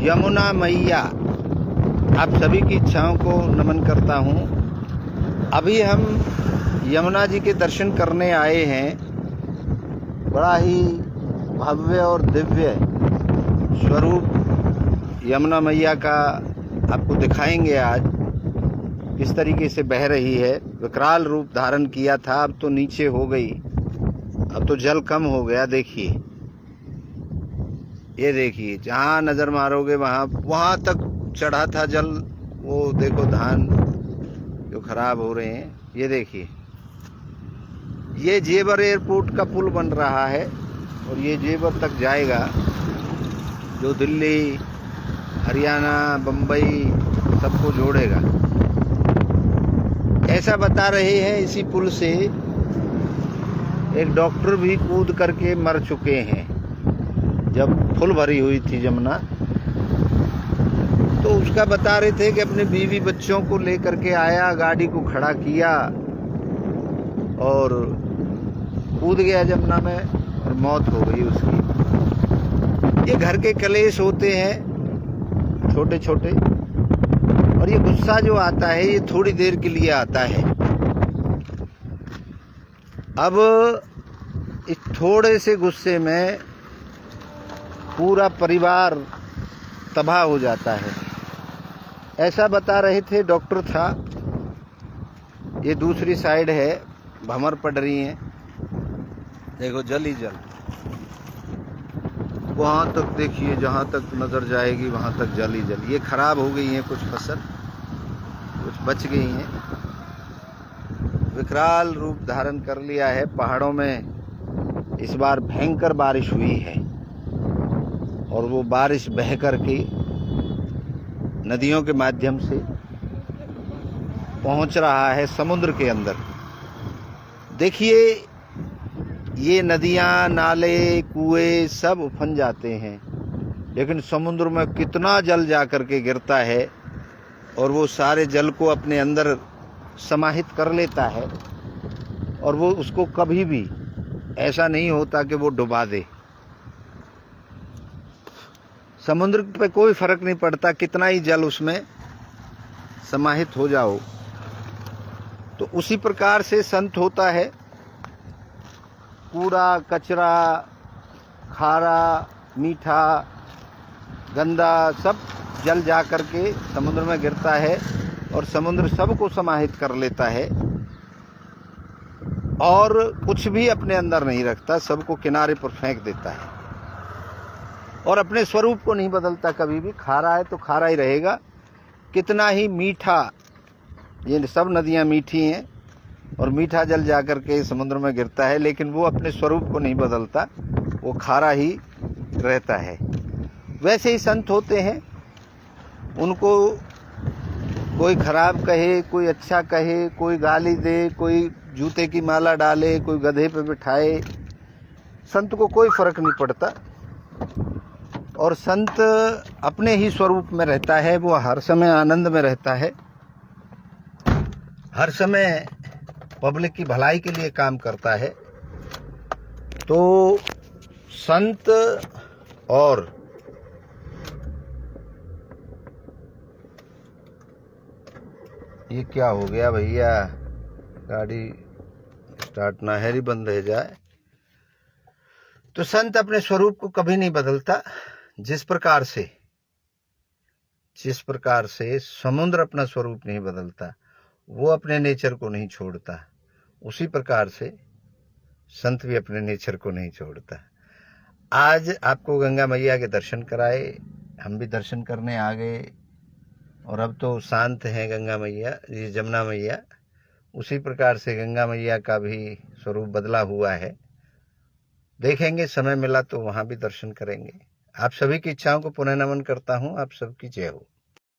यमुना मैया, आप सभी की इच्छाओं को नमन करता हूँ। अभी हम यमुना जी के दर्शन करने आए हैं। बड़ा ही भव्य और दिव्य स्वरूप यमुना मैया का आपको दिखाएंगे आज, किस तरीके से बह रही है। विकराल रूप धारण किया था, अब तो नीचे हो गई, अब तो जल कम हो गया। देखिए, ये देखिए, जहाँ नजर मारोगे वहाँ तक चढ़ा था जल। वो देखो धान जो खराब हो रहे हैं। ये देखिए, ये जेवर एयरपोर्ट का पुल बन रहा है और ये जेवर तक जाएगा, जो दिल्ली, हरियाणा, बम्बई सबको जोड़ेगा। ऐसा बता रहे हैं, इसी पुल से एक डॉक्टर भी कूद करके मर चुके हैं जब फुल भरी हुई थी यमुना। तो उसका बता रहे थे कि अपने बीवी बच्चों को लेकर के आया, गाड़ी को खड़ा किया और कूद गया यमुना में और मौत हो गई उसकी। ये घर के कलेश होते हैं छोटे छोटे, और ये गुस्सा जो आता है ये थोड़ी देर के लिए आता है। अब इस थोड़े से गुस्से में पूरा परिवार तबाह हो जाता है, ऐसा बता रहे थे। डॉक्टर था। ये दूसरी साइड है, भंवर पड़ रही है, देखो जल ही जल। वहाँ तक देखिए, जहाँ तक नजर जाएगी वहाँ तक जल ही जल। ये खराब हो गई हैं कुछ फसल, कुछ बच गई हैं। विकराल रूप धारण कर लिया है। पहाड़ों में इस बार भयंकर बारिश हुई है और वो बारिश बह करके नदियों के माध्यम से पहुंच रहा है समुद्र के अंदर। देखिए, ये नदियां, नाले, कुएं सब उफन जाते हैं, लेकिन समुद्र में कितना जल जा करके गिरता है और वो सारे जल को अपने अंदर समाहित कर लेता है, और वो उसको कभी भी ऐसा नहीं होता कि वो डुबा दे। समुद्र पे कोई फर्क नहीं पड़ता कितना ही जल उसमें समाहित हो जाओ। तो उसी प्रकार से संत होता है। कूड़ा कचरा, खारा, मीठा, गंदा सब जल जा करके समुद्र में गिरता है और समुद्र सबको समाहित कर लेता है और कुछ भी अपने अंदर नहीं रखता, सबको किनारे पर फेंक देता है और अपने स्वरूप को नहीं बदलता कभी भी। खारा है तो खारा ही रहेगा, कितना ही मीठा। ये सब नदियां मीठी हैं और मीठा जल जाकर के समुद्र में गिरता है, लेकिन वो अपने स्वरूप को नहीं बदलता, वो खारा ही रहता है। वैसे ही संत होते हैं, उनको कोई खराब कहे, कोई अच्छा कहे, कोई गाली दे, कोई जूते की माला डाले, कोई गधे पे बिठाए, संत को कोई फर्क नहीं पड़ता। और संत अपने ही स्वरूप में रहता है, वो हर समय आनंद में रहता है, हर समय पब्लिक की भलाई के लिए काम करता है। तो संत और ये क्या हो गया भैया, गाड़ी स्टार्ट ना है, बंद है जाए। तो संत अपने स्वरूप को कभी नहीं बदलता। जिस प्रकार से समुद्र अपना स्वरूप नहीं बदलता, वो अपने नेचर को नहीं छोड़ता, उसी प्रकार से संत भी अपने नेचर को नहीं छोड़ता। आज आपको गंगा मैया के दर्शन कराए, हम भी दर्शन करने आ गए और अब तो शांत हैं गंगा मैया, ये जमुना मैया। उसी प्रकार से गंगा मैया का भी स्वरूप बदला हुआ है। देखेंगे, समय मिला तो वहां भी दर्शन करेंगे। आप सभी की इच्छाओं को पुनः नमन करता हूं। आप सबकी जय हो।